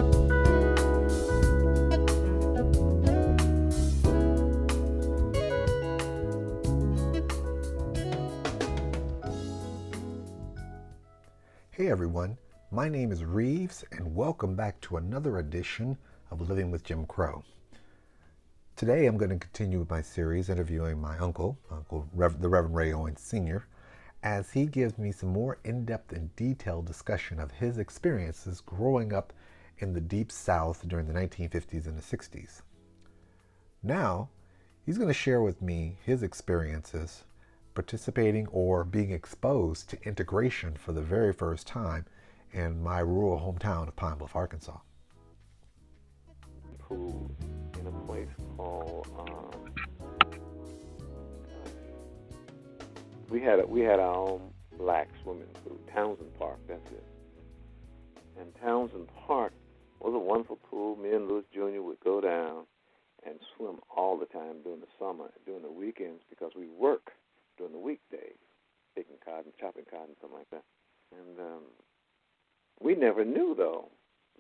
Hey everyone, my name is Reeves and welcome back to another edition of Living with Jim Crow. Today I'm going to continue with my series interviewing my uncle the Reverend Ray Owens Sr., as he gives me some more in-depth and detailed discussion of his experiences growing up in the Deep South during the 1950s and the 60s. Now, he's going to share with me his experiences participating or being exposed to integration for the very first time in my rural hometown of Pine Bluff, Arkansas. Pool in a place called we had our own black swimming pool, Townsend Park. That's it. And Townsend Park was a wonderful pool. Me and Louis Jr. would go down and swim all the time during the summer, during the weekends, because we work during the weekdays, picking cotton, chopping cotton, something like that. And we never knew, though,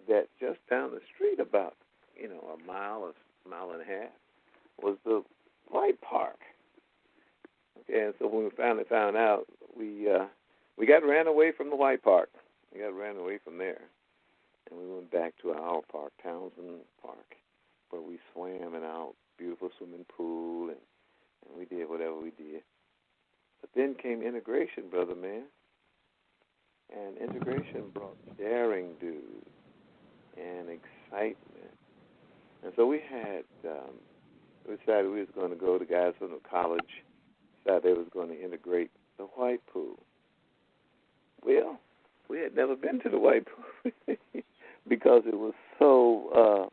that just down the street about, a mile or mile and a half was the White Park. Okay, and so when we finally found out, we got ran away from the White Park. We got ran away from there. And we went back to our park, Townsend Park, where we swam in our beautiful swimming pool, and we did whatever we did. But then came integration, brother man. And integration brought daring do and excitement. And so we decided we was going to go, the guys from the college decided they was going to integrate the white pool. Well, we had never been to the white pool because it was so,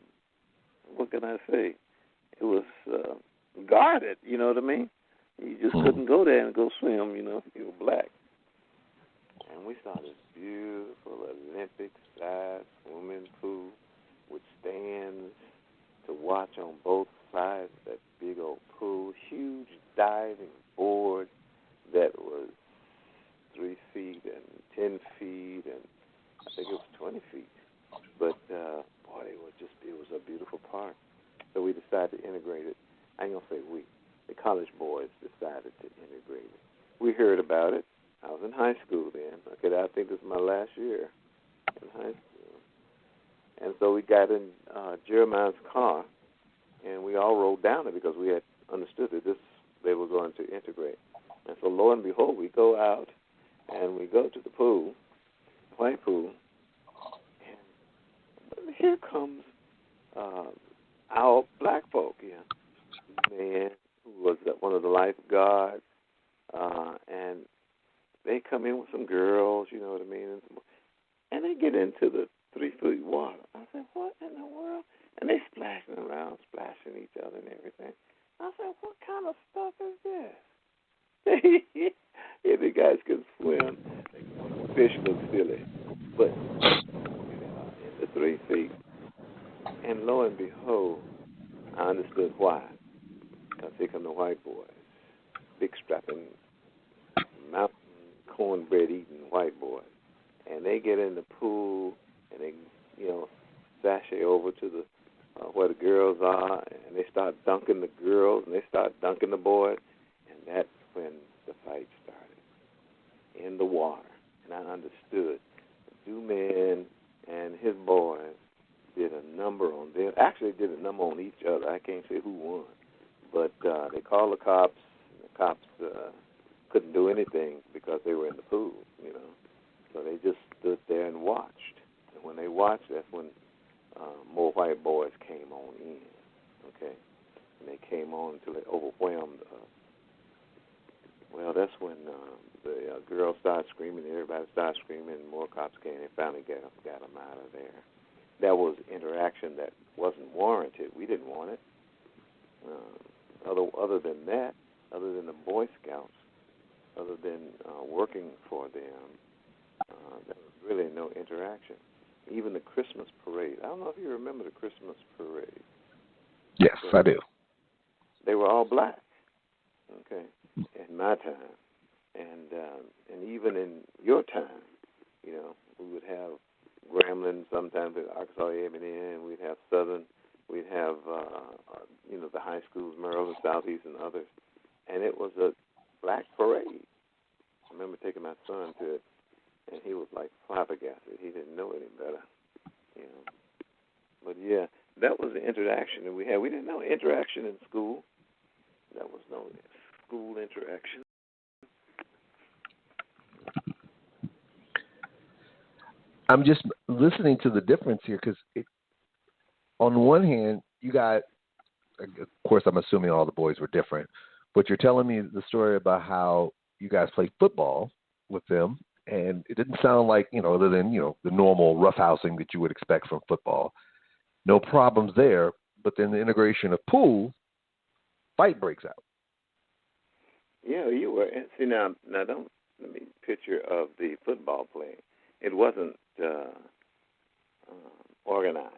what can I say? It was guarded, you know what I mean? You just couldn't go there and go swim, if you were black. And we saw this beautiful Olympic-sized swimming pool with stands to watch on both sides of that big old pool, huge diving board that was 3 feet and 10 feet, and I think it was 20 feet. But, boy, it was a beautiful park. So we decided to integrate it. I ain't going to say we. The college boys decided to integrate it. We heard about it. I was in high school then. Okay, I think this is my last year in high school. And so we got in Jeremiah's car, and we all rode down it because we had understood that they were going to integrate. And so lo and behold, we go out, and we go to the pool, white pool, and here comes our black folk here. Man who was one of the lifeguards, and they come in with some girls, you know what I mean, and they get into the 3-foot water. I said, what in the world? And they splashing around, splashing each other and everything. I said, what kind of stuff is this? If the guys can swim, fish look silly. But in the 3 feet, and lo and behold, I understood why. Because here come the white boys, big strapping, mountain cornbread eating white boys, and they get in the pool and they, sashay over to the where the girls are, and they start dunking the girls and they start dunking the boys, and that's when the fight started in the water. And I understood. Duman and his boys did a number on them. Actually, did a number on each other. I can't say who won. But they called the cops. The cops couldn't do anything because they were in the pool, So they just stood there and watched. And when they watched, that's when more white boys came on in, okay? And they came on until they overwhelmed us. Well, that's when the girls started screaming, everybody started screaming, and more cops came and finally got them out of there. That was interaction that wasn't warranted. We didn't want it. Other than that, other than the Boy Scouts, other than working for them, there was really no interaction. Even the Christmas parade. I don't know if you remember the Christmas parade. Yes, I do. They were all black, okay, in my time. And even in your time, we would have, Grambling, sometimes at Arkansas A&M, we'd have Southern, we'd have, the high schools, Maryland, Southeast, and others. And it was a black parade. I remember taking my son to it, and he was like flabbergasted. He didn't know any better, you know. But, yeah, that was the interaction that we had. We didn't know interaction in school. That was no school interaction. I'm just listening to the difference here because, on one hand, you got, of course, I'm assuming all the boys were different, but you're telling me the story about how you guys played football with them, and it didn't sound like, other than, the normal roughhousing that you would expect from football. No problems there, but then the integration of pool, fight breaks out. Yeah, you were. See, now don't let me picture of the football play. It wasn't organized.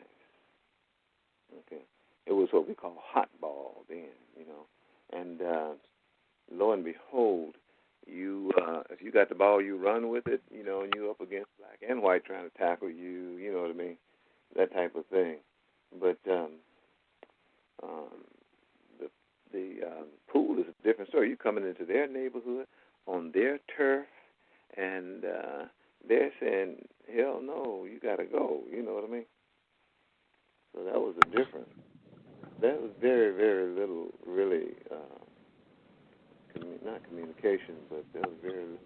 Okay, it was what we call hot ball then, and lo and behold, you if you got the ball, you run with it, and you up against black and white trying to tackle you, you know what I mean, that type of thing. But the pool is a different story. You're coming into their neighborhood on their turf, and they're saying, hell no, you got to go. You know what I mean? So that was a difference. That was very, very little, really, not communication, but there was very little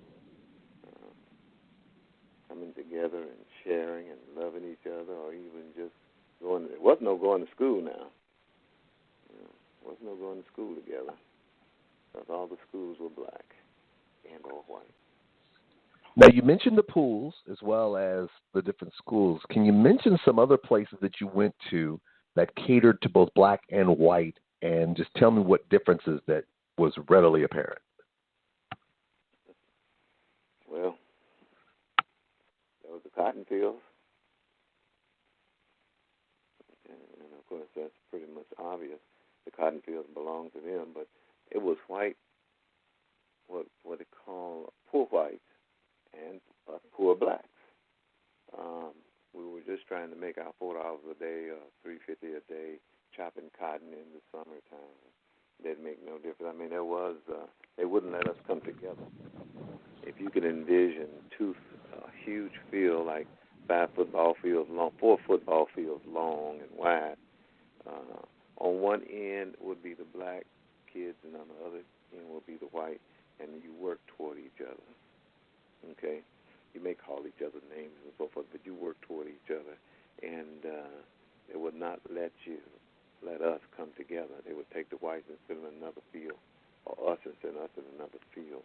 coming together and sharing and loving each other, or even just going. There wasn't no going to school now. There wasn't no going to school together, because all the schools were black and or white. Now, you mentioned the pools as well as the different schools. Can you mention some other places that you went to that catered to both black and white, and just tell me what differences that was readily apparent? Well, there was the cotton fields, and of course that's pretty much obvious. The cotton fields belonged to them, but it was white, what they call poor whites, and poor blacks. We were just trying to make our $4 a day or $3.50 a day chopping cotton in the summertime. Didn't make no difference. I mean, there was they wouldn't let us come together. If you could envision a huge field like 4 football fields long and wide. On one end would be the black kids, and on the other end would be the white, and you work toward each other. Okay, you may call each other names and so forth, but you work toward each other, and they would not let us come together. They would take the whites and send them in another field, or us and send us in another field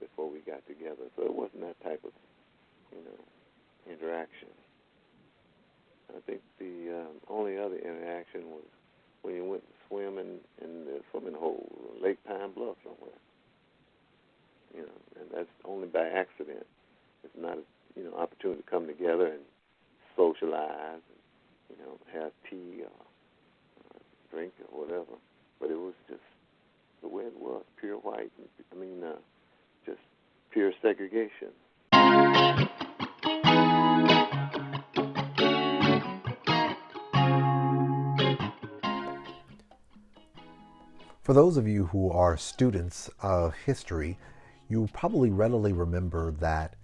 before we got together. So it wasn't that type of, interaction. I think the only other interaction was when you went swimming in the swimming hole, Lake Pine Bluff somewhere. And that's only by accident. It's not an opportunity to come together and socialize, and, have tea or drink or whatever. But it was just the way it was, pure white. Just pure segregation. For those of you who are students of history, you probably readily remember that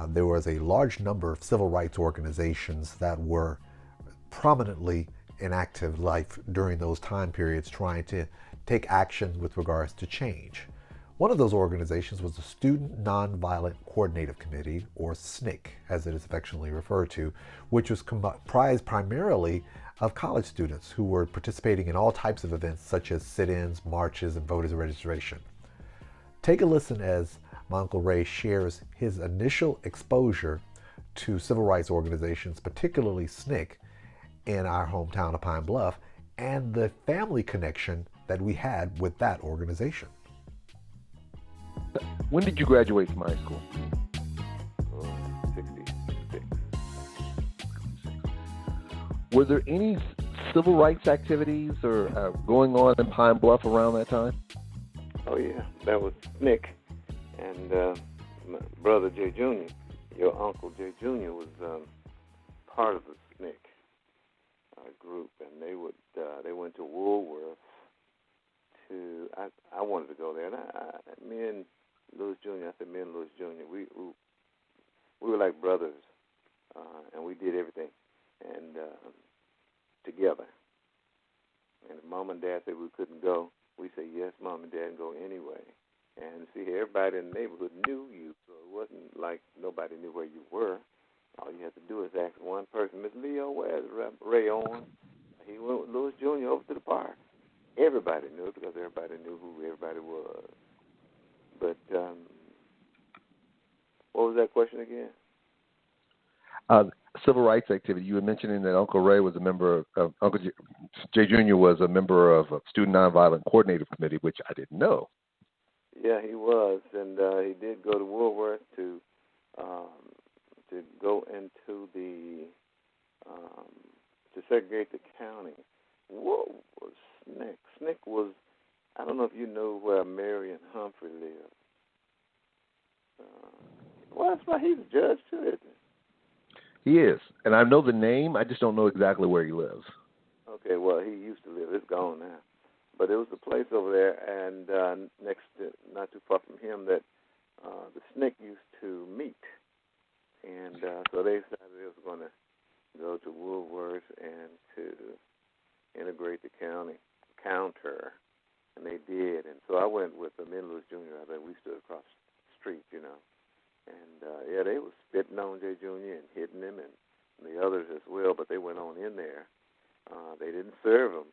there was a large number of civil rights organizations that were prominently in active life during those time periods, trying to take action with regards to change. One of those organizations was the Student Nonviolent Coordinative Committee, or SNCC, as it is affectionately referred to, which was comprised primarily of college students who were participating in all types of events such as sit-ins, marches, and voters registration. Take a listen as my Uncle Ray shares his initial exposure to civil rights organizations, particularly SNCC, in our hometown of Pine Bluff, and the family connection that we had with that organization. When did you graduate from high school? 66. Were there any civil rights activities or going on in Pine Bluff around that time? Oh, yeah. That was Nick and my brother Jay Jr., your uncle Jay Jr. was part of the SNCC group, and they went to Woolworth to. I wanted to go there, and me and Lewis Jr. I said, me and Lewis Jr. We were like brothers, and we did everything and together. And if Mom and Dad said we couldn't go, we said yes, Mom and Dad, and go anyway. And see, everybody in the neighborhood knew you, so it wasn't like nobody knew where you were. All you had to do is ask one person, Miss Leo, where's Reverend Ray Owens? He went with Lewis Jr. over to the park. Everybody knew it because everybody knew who everybody was. But what was that question again? Civil rights activity. You were mentioning that Uncle Ray was a member of, Uncle Jay Jr. was a member of a Student Nonviolent Coordinative Committee, which I didn't know. Yeah, he was, and he did go to Woolworth to go into the to segregate the county. What was SNCC? SNCC was, I don't know if you know where Marion Humphrey lived. Well, that's why he's a judge too, isn't he? He is, and I know the name. I just don't know exactly where he lives. Okay, well, he used to live. It's gone now. But it was a place over there, and next to, not too far from him, that the SNCC used to meet. And so they decided they was going to go to Woolworth and to integrate the counter, and they did. And so I went with them in Lewis Jr. I think we stood across the street, you know. And, yeah, they was spitting on J. Jr. and hitting him and the others as well, but they went on in there. They didn't serve him.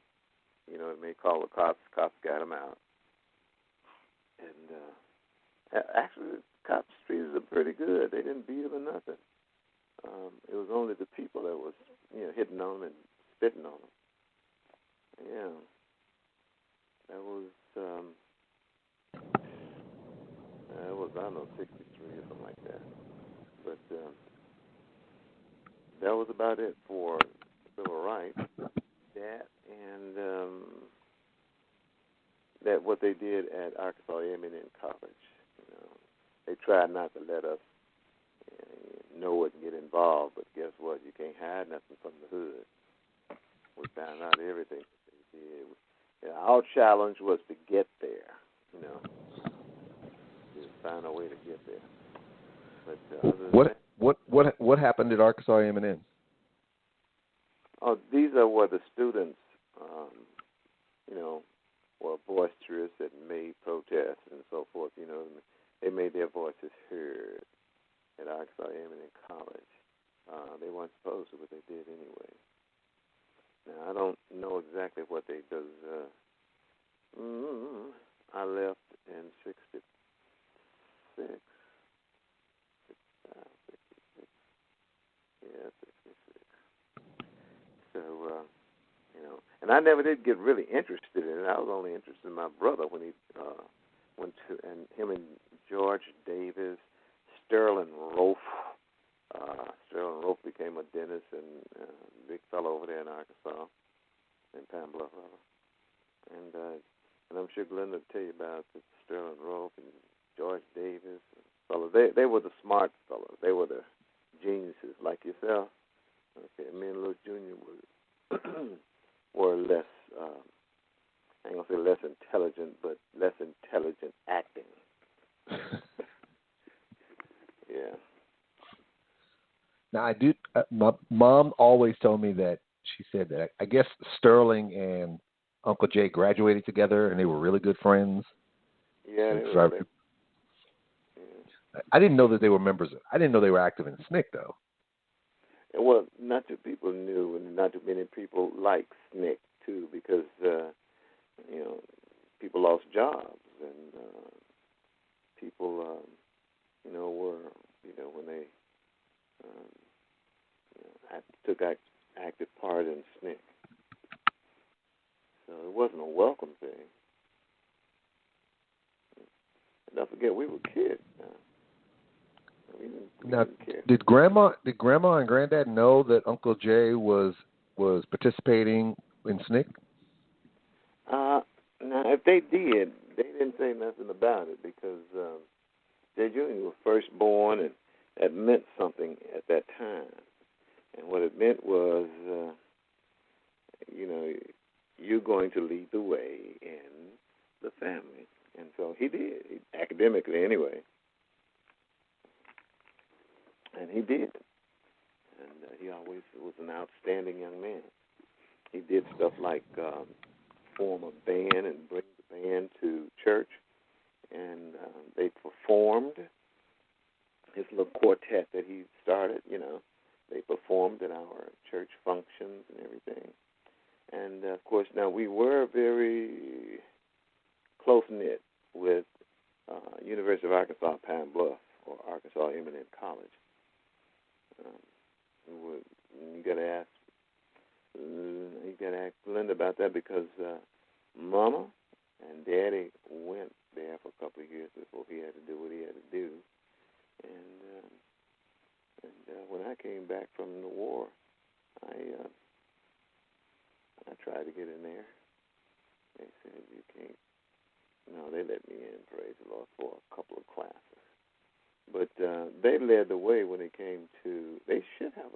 You know, they called the cops. Cops got him out. And actually, the cops treated him pretty good. They didn't beat him or nothing. It was only the people that was, you know, hitting on him and spitting on him. Yeah. That was, I don't know, 63 or something like that. But that was about it for civil rights. That and that what they did at Arkansas A&M College. You know, they tried not to let us know it and get involved, but guess what? You can't hide nothing from the hood. We found out everything that they did. Yeah, our challenge was to get there. You know, just find a way to get there. But What happened at Arkansas A&M? Oh, these are where the students, you know, were boisterous and made protests and so forth. You know, they made their voices heard at Arkansas A&M College. They weren't supposed to, but they did anyway. Now, I don't know exactly what they do. I left in 66. 66. Yeah, 66. So, you know, and I never did get really interested in it. I was only interested in my brother when he went to, and him and George Davis, Sterling Rolfe. Sterling Rolfe became a dentist and big fellow over there in Arkansas, in Pine Bluff, and I'm sure Glenda will tell you about Sterling Rolfe and George Davis. Fellows, they were the smart fellows. They were the geniuses like yourself. Okay, me and Lewis Jr. were less, I ain't going to say less intelligent, but less intelligent acting. Yeah. Now, I do. My mom always told me that she said that I guess Sterling and Uncle Jay graduated together, and they were really good friends. Yeah, I didn't know that they were members. I didn't know they were active in SNCC, though. Well, not too people knew, and not too many people liked SNCC too, because you know, people lost jobs, and people, you know, were, you know, when they you know, took active part in SNCC. So it wasn't a welcome thing. And don't forget, we were kids. We didn't care. Did Grandma and Granddad know that Uncle Jay was participating in SNCC? Now, if they did, they didn't say nothing about it because Jay Jr. was first born, and that meant something at that time. And what it meant was, you're going to lead the way in the family. And so he did, academically anyway. And he did. And he always was an outstanding young man. He did stuff like form a band and bring the band to church. And they performed his little quartet that he started, They performed at our church functions and everything. And, of course, now we were very close-knit with University of Arkansas Pine Bluff, or Arkansas Eminent College. You got to ask Linda about that because Mama and Daddy went there for a couple of years before he had to do what he had to do. And when I came back from the war, I tried to get in there. They said, you can't. No, they let me in, praise the Lord, for a couple of classes. But they led the way when it came to, they should have